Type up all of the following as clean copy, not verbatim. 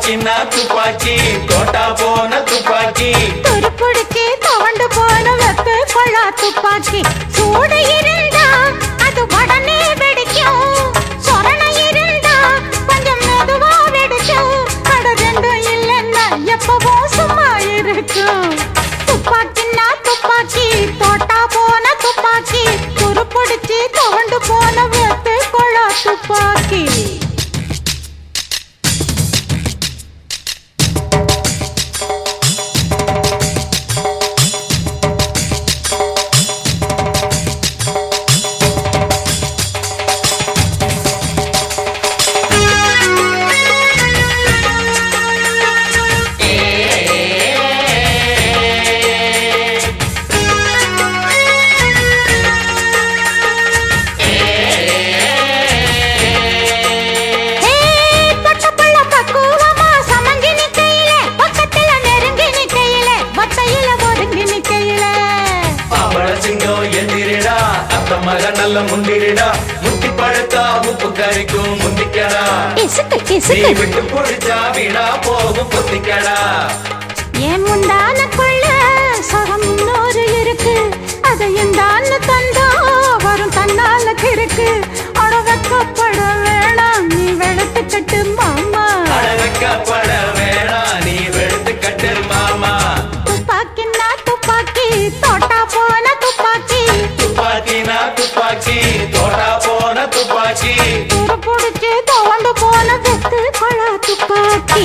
துப்பாக்கின்னா துப்பாக்கி தோட்டா போன துப்பாக்கி துருப்புடிச்சு தவண்டு போன வெத்து கொள்ளா துப்பாக்கி சூடு இருந்தா அது உடனே வெடிக்கும் சொரண இருந்தா கொஞ்சம் மெதுவா வெடிக்கும் அட ரெண்டும் இல்லைன்னா எப்பவும் சும்மா இருக்கும் துப்பாக்கின்னா துப்பாக்கி தோட்டா போன துப்பாக்கி துருப்புடிச்சு தவண்டு போன வெத்து கொள்ளா துப்பாக்கி மக நல்ல முந்திரிடா முத்தி பழுத்தா உப்பு கறிக்கும் முந்திக்கடா நீ விட்டு பொடிச்சா வீணா போகும் பொத்திக்கடா ஏன் முந்தானக்குள்ள சகம் இன்னொரு இருக்கு அதையும் தான் தந்தா வரும் தன்னால கிருக்கு அடவக்கப்பட வேணாம் நீ வெளுத்து கட்டு மாமா அடவக்கப்பட வேணாம் நீ வெளுத்து கட்டு மாமா துப்பாக்கின்னா துப்பாக்கி தோட்டா போன துப்பாக்கி துப்பாக்கினா துப்பாக்கி தோட்டா போன துப்பாக்கி துருப்புடிச்சு தவண்டு போன வெத்து கொள்ளா துப்பாக்கி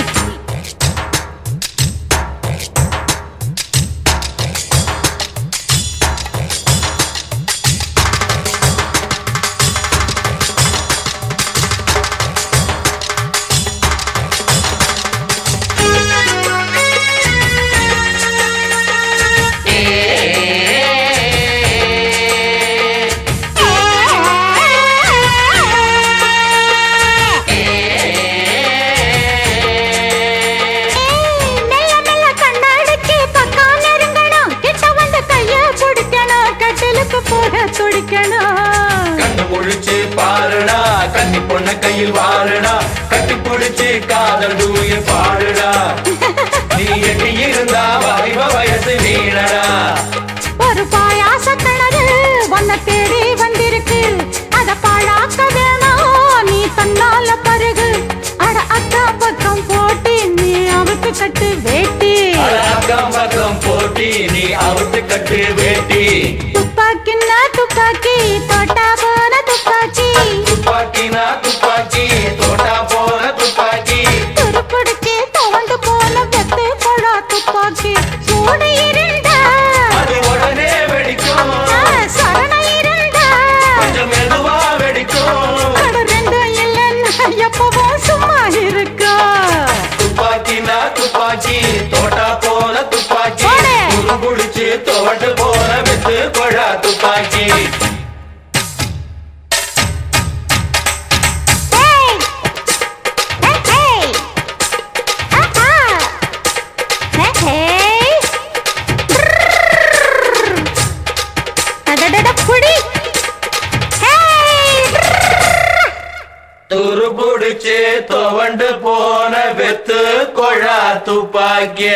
கண்ணு முழிச்சு பாருடா கண்ணி பொண்ண கையில் வாருடா கட்டி பிடிச்சு காதல் தூய பாடுடா நீ எட்டி இருந்தா வாலிப வயசு வீணடா ஒரு பாயாச கிணறு உன்னை தேடி வந்திருக்கு அத பாழாக்க வேணாம் நீ தன்னால பருகு அட அக்கம் பக்கம் போட்டி நீ அவுத்து கட்டு வேட்டி அக்கம் பக்கம் போட்டி நீ அவுத்து கட்டு வேட்டி துப்பாக்கின்னா துப்பாக்கி தோட்டா போன துப்பாக்கி துப்பாக்கினா துப்பாக்கி தோட்டா போன துப்பாக்கி துருப்புடிச்சு தவண்டு போன வெத்து கொள்ளா துப்பாக்கி சூடு இருந்தா அது உடனே வெடிக்கும் சரண இருந்தா கொஞ்சம் மெதுவா வெடிக்கும் அட ரெண்டும் இல்லைன்னா எப்பவும் சும்மா இருக்கும் துப்பாக்கினா துப்பாக்கி தோட்டா போன துப்பாக்கி துருப்புடிச்சு தோண்டு போன வெத்து கொள்ளா துப்பாக்கி துருப்புடிச்சு துவண்டு போன வெத்து கொள்ளா துப்பாக்கிய